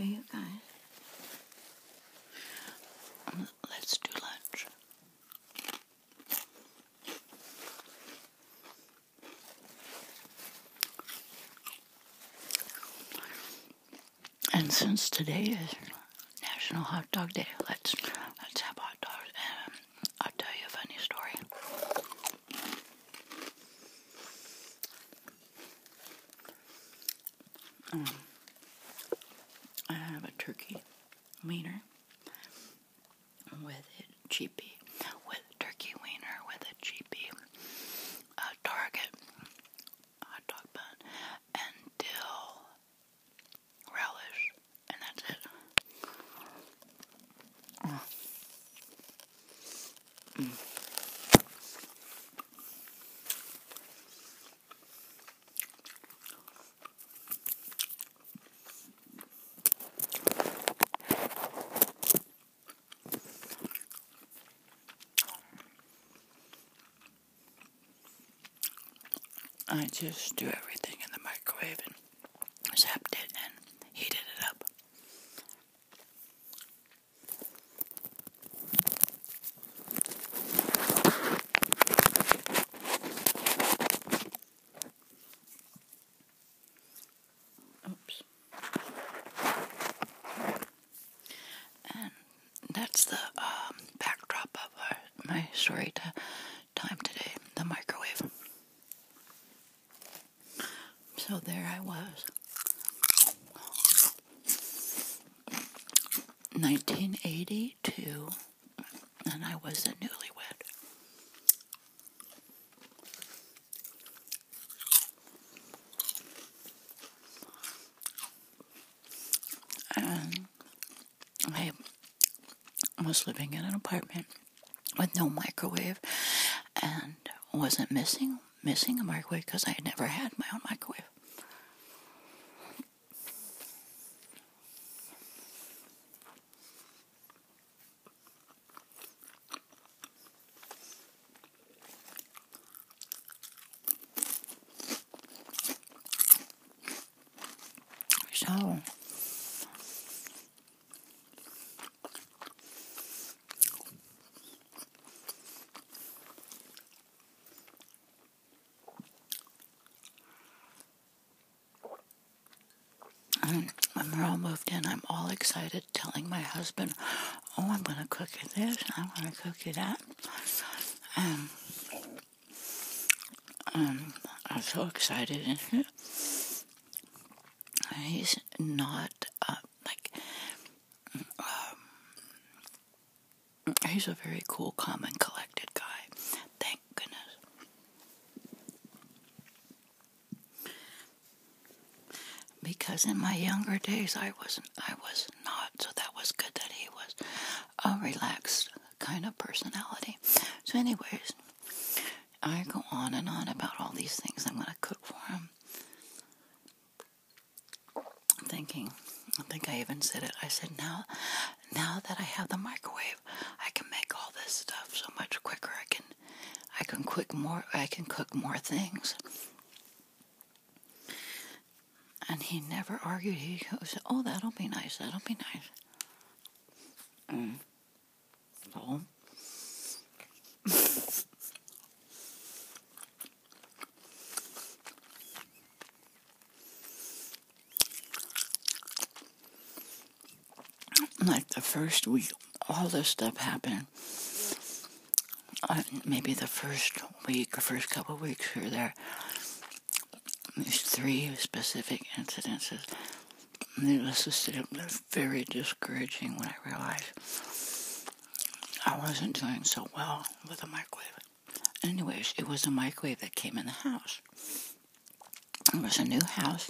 Okay, you guys. Let's do lunch. And since today is National Hot Dog Day, let's have hot dogs. And I'll tell you a funny story. I have a turkey wiener with a cheapy, Target hot dog bun, and dill relish, and that's it. I just do everything in the microwave and zapped it and heated it up. Oops. And that's the backdrop of my story time today, the microwave. So there I was, 1982, and I was a newlywed. And I was living in an apartment with no microwave, and wasn't missing a microwave because I had never had my own microwave. So when we're all moved in, I'm all excited, telling my husband, "Oh, I'm going to cook you this, I'm going to cook you that." And I'm so excited, and he's not he's a very cool, calm, and collected guy. Thank goodness. Because in my younger days, I was not. So that was good that he was a relaxed kind of personality. So anyways, I go on and on about all these things I'm going to cook for him. I think I even said it. I said, now that I have the microwave, I can make all this stuff so much quicker. I can cook more things. And he never argued. He goes, "Oh, that'll be nice. That'll be nice." So like the first week, all this stuff happened. Maybe the first week or first couple of weeks here, there. These 3 specific incidences. Needless to say, it was very discouraging when I realized I wasn't doing so well with a microwave. Anyways, it was a microwave that came in the house. It was a new house.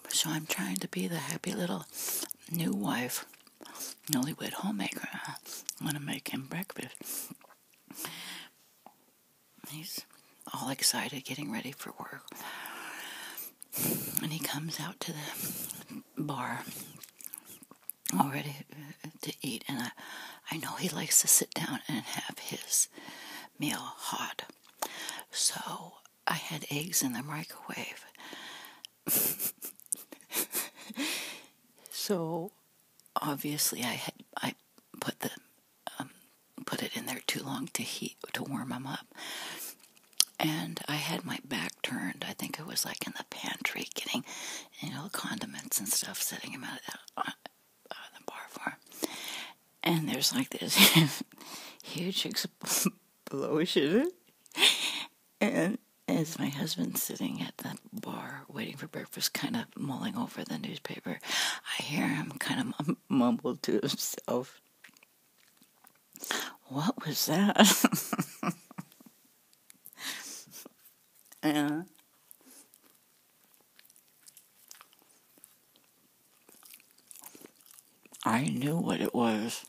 So I'm trying to be the happy little new wife, newlywed homemaker. I'm going to make him breakfast. He's all excited, getting ready for work. And he comes out to the bar, all ready to eat. And I know he likes to sit down and have his meal hot. So I had eggs in the microwave. So obviously I put put it in there too long to warm them up. And I had my back turned. I think it was like in the pantry getting, condiments and stuff, setting them out of the bar for him. And there's like this huge explosion. And as my husband's sitting at the bar waiting for breakfast, kind of mulling over the newspaper, I hear him kind of mumble to himself, "What was that?" And I knew what it was.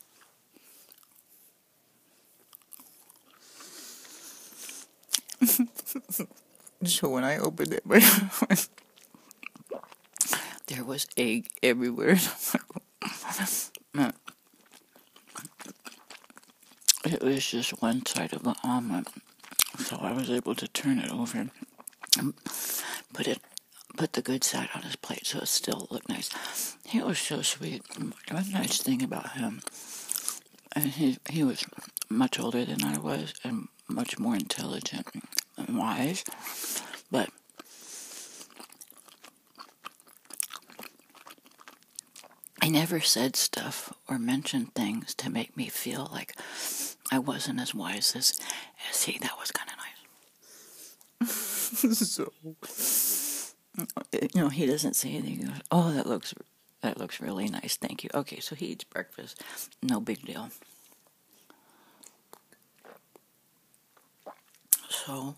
So when I opened it, there was egg everywhere. It was just one side of the omelet, so I was able to turn it over and put the good side on his plate so it still looked nice. He was so sweet. One nice thing about him, and he was much older than I was and much more intelligent and wise, but he never said stuff or mentioned things to make me feel like I wasn't as wise as he. That was kind of nice. So, he doesn't say anything. He goes, "Oh, that looks really nice. Thank you." Okay, so he eats breakfast. No big deal. So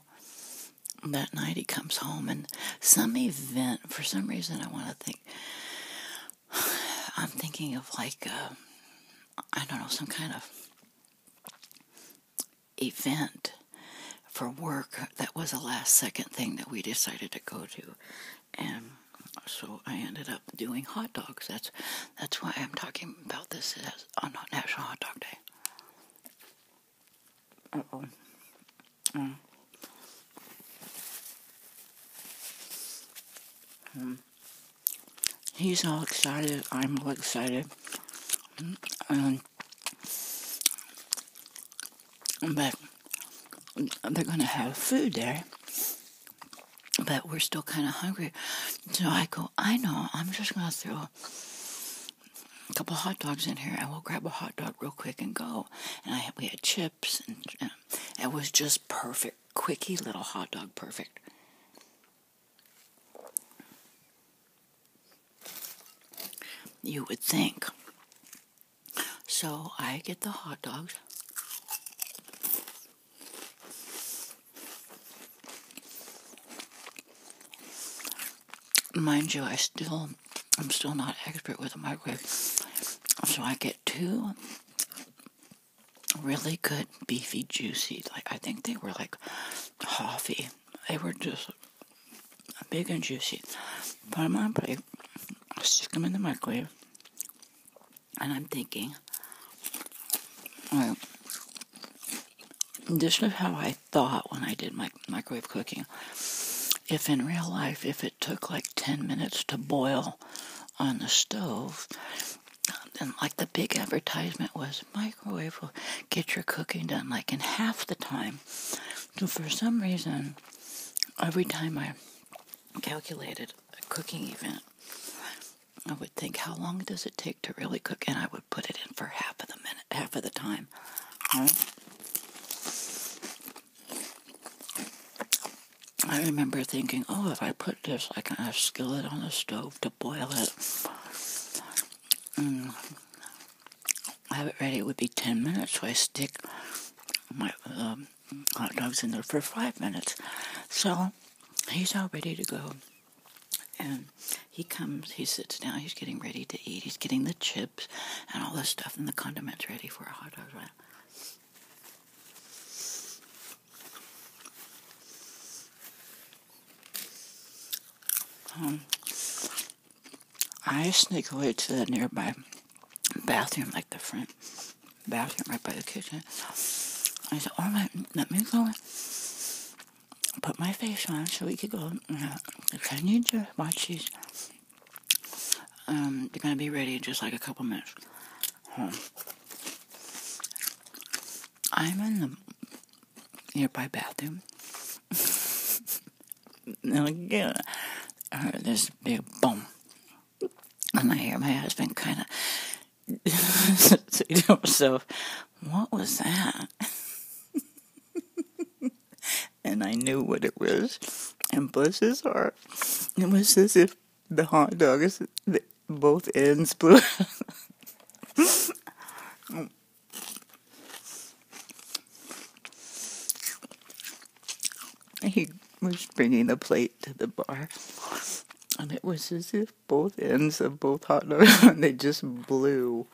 that night he comes home and some event, for some reason I'm thinking of like, I don't know, some kind of event for work that was a last second thing that we decided to go to. And so I ended up doing hot dogs. That's why I'm talking about this as on National Hot Dog Day. Uh-oh. He's all excited. I'm all excited. But they're going to have food there. But we're still kind of hungry. So I go, I know, I'm just going to throw a couple hot dogs in here and we'll grab a hot dog real quick and go. And we had chips and it was just perfect. Quickie little hot dog, perfect. You would think. So I get the hot dogs. Mind you, I'm still not expert with a microwave. So I get two really good beefy juicy, I think they were like coffee. They were just big and juicy. Put them on a plate, stick them in the microwave, and I'm thinking, this is how I thought when I did my microwave cooking. If in real life, if it took like 10 minutes to boil on the stove, then like the big advertisement was, microwave will get your cooking done like in half the time. So for some reason, every time I calculated a cooking event, I would think, how long does it take to really cook? And I would put it in for half of the time. Right? I remember thinking, if I put this like on a skillet on the stove to boil it, have it ready, it would be 10 minutes. So I stick my hot dogs in there for 5 minutes. So he's all ready to go. And he comes, he sits down, he's getting ready to eat. He's getting the chips and all the stuff and the condiments ready for a hot dog, right? I sneak away to the nearby bathroom, like the front bathroom right by the kitchen. I said, all right, let me go put my face on so we could go. I need to watch these. They're going to be ready in just like a couple minutes. I'm in the nearby bathroom. And again, I heard this big boom. And I hear my husband kind of say to himself, "What was that?" And I knew what it was. And bless his heart, it was as if the hot dogs, both ends blew. He was bringing the plate to the bar, and it was as if both ends of both hot dogs, they just blew.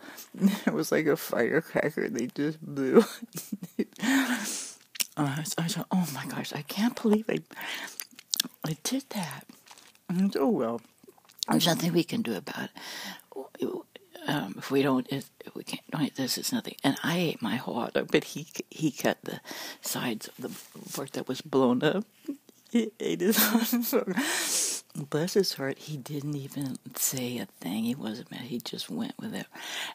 It was like a firecracker. They just blew. I thought, oh my gosh, I can't believe I did that. And oh well, there's nothing we can do about it. If we don't eat this, it's nothing. And I ate my whole hot dog, but he cut the sides of the part that was blown up. He ate his hot dog. Bless his heart, he didn't even say a thing. He wasn't mad. He just went with it,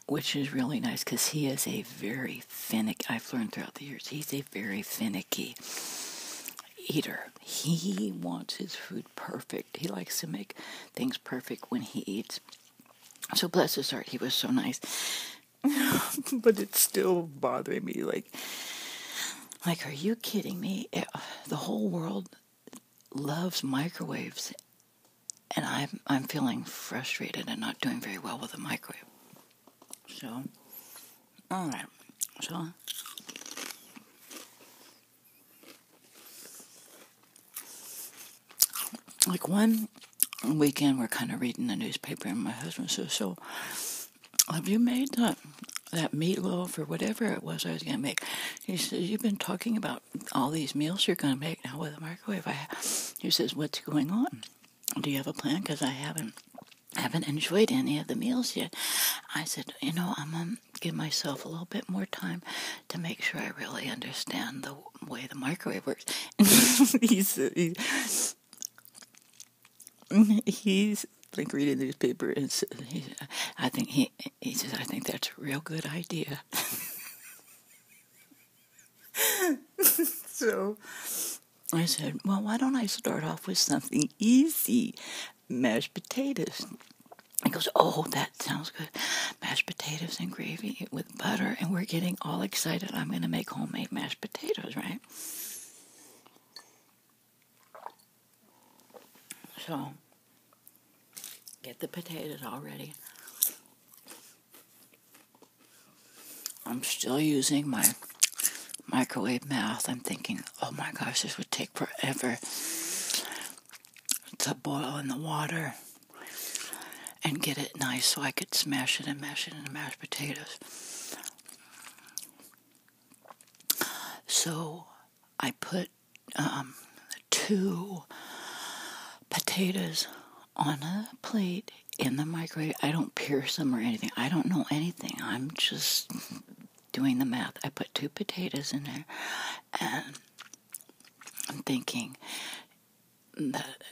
which is really nice because he is a very finicky. I've learned throughout the years, he's a very finicky eater. He wants his food perfect. He likes to make things perfect when he eats. So bless his heart, he was so nice. But it's still bothering me. Like, are you kidding me? The whole world loves microwaves, and I'm feeling frustrated and not doing very well with the microwave. So, all right. So, like one weekend, we're kind of reading the newspaper, and my husband says, "So, have you made that meatloaf or whatever it was I was going to make?" He says, "You've been talking about all these meals you're going to make now with a microwave." He says, "What's going on? Do you have a plan? Because I haven't enjoyed any of the meals yet." I said, "I'm going to give myself a little bit more time to make sure I really understand the way the microwave works." He's like reading the newspaper, and he says, "I think that's a real good idea." So I said, "Well, why don't I start off with something easy, mashed potatoes?" He goes, "Oh, that sounds good. Mashed potatoes and gravy with butter." And we're getting all excited. I'm going to make homemade mashed potatoes, right? So, get the potatoes all ready. I'm still using my microwave mouth. I'm thinking, oh my gosh, this would take forever to boil in the water and get it nice so I could smash it and mash it into mashed potatoes. So I put 2 potatoes on a plate in the microwave. I don't pierce them or anything. I don't know anything. I'm just doing the math. I put 2 potatoes in there, and I'm thinking that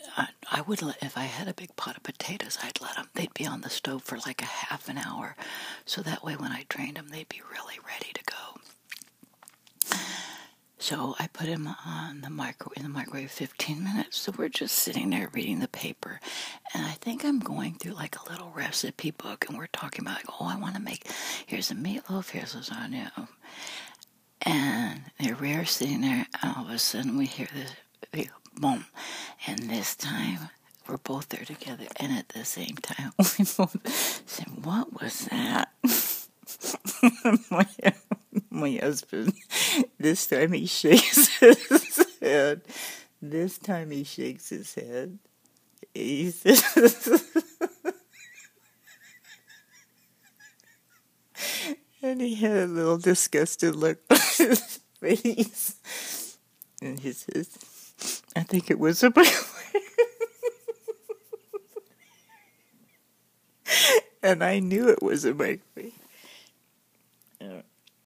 I would let, if I had a big pot of potatoes, I'd let them. They'd be on the stove for like a half an hour, so that way when I drained them, they'd be really ready to go. So I put him on in the microwave 15 minutes. So we're just sitting there reading the paper. And I think I'm going through like a little recipe book. And we're talking about, like, I want to make, here's a meatloaf, here's lasagna. And we're sitting there, and all of a sudden we hear this big boom. And this time, we're both there together. And at the same time, we both said, "What was that?" My husband, this time he shakes his head. He says, and he had a little disgusted look on his face. And he says, "I think it was a microwave." And I knew it was a microwave.